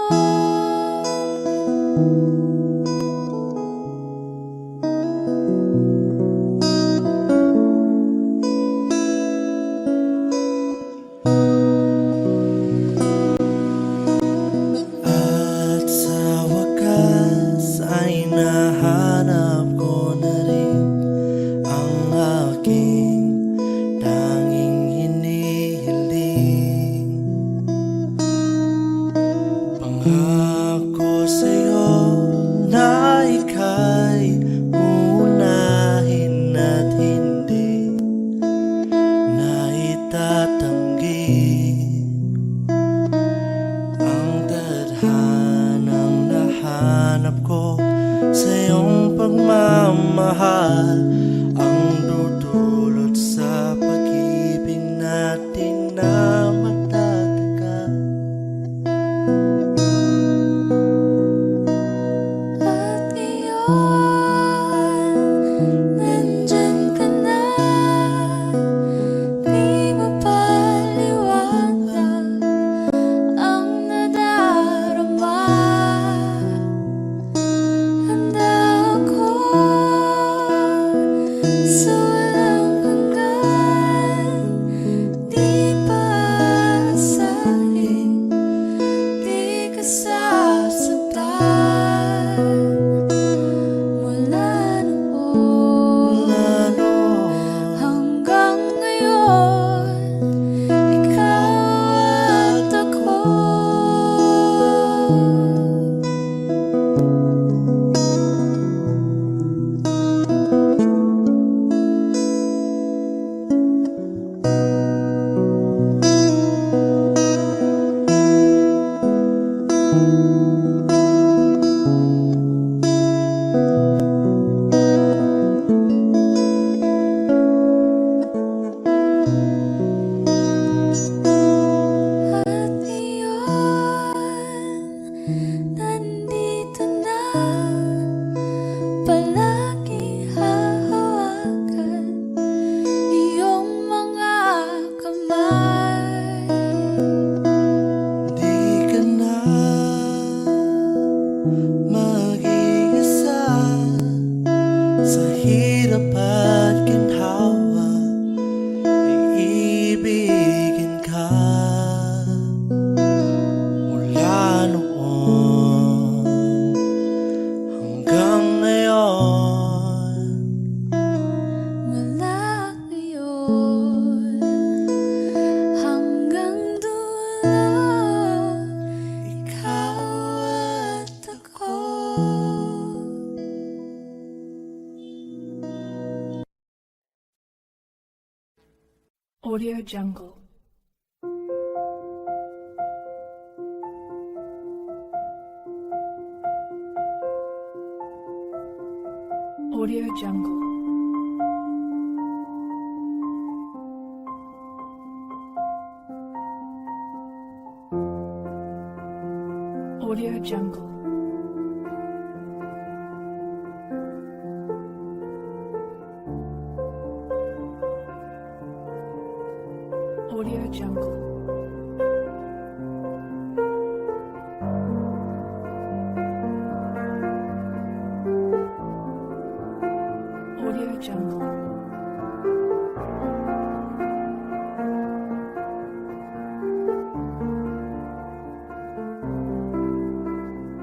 hanggang dulo, ikaw at ako. Audio Jungle. Audio Jungle. Audio Jungle. Audio Jungle. Audio Jungle.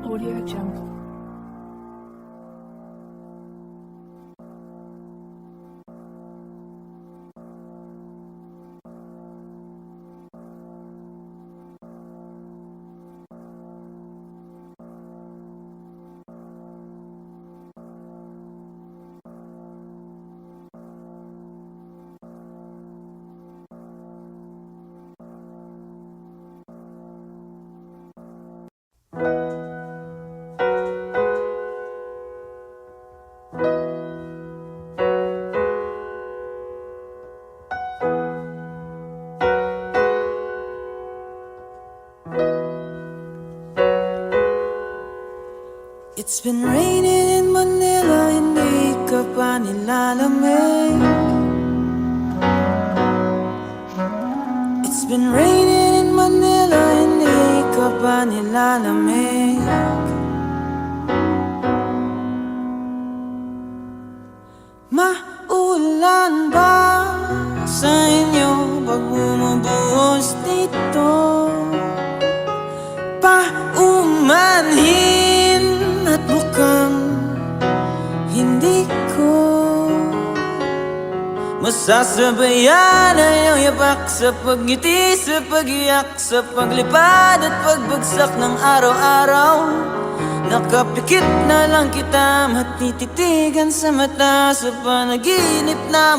Audio Jungle. It's been raining in Manila, hindi ka pa nilalamig. It's been raining in Manila, hindi ka pa nilalamig. Maulan ba sa inyo pag bumubuhos dito? Paumanhin at mukhang hindi ko masasabayan ang iyong yapak sa pagngiti, sa pagiyak, sa paglipad at pagbagsak ng araw-araw. Nakapikit na lang kita, matititigan sa mata, sa panaginip na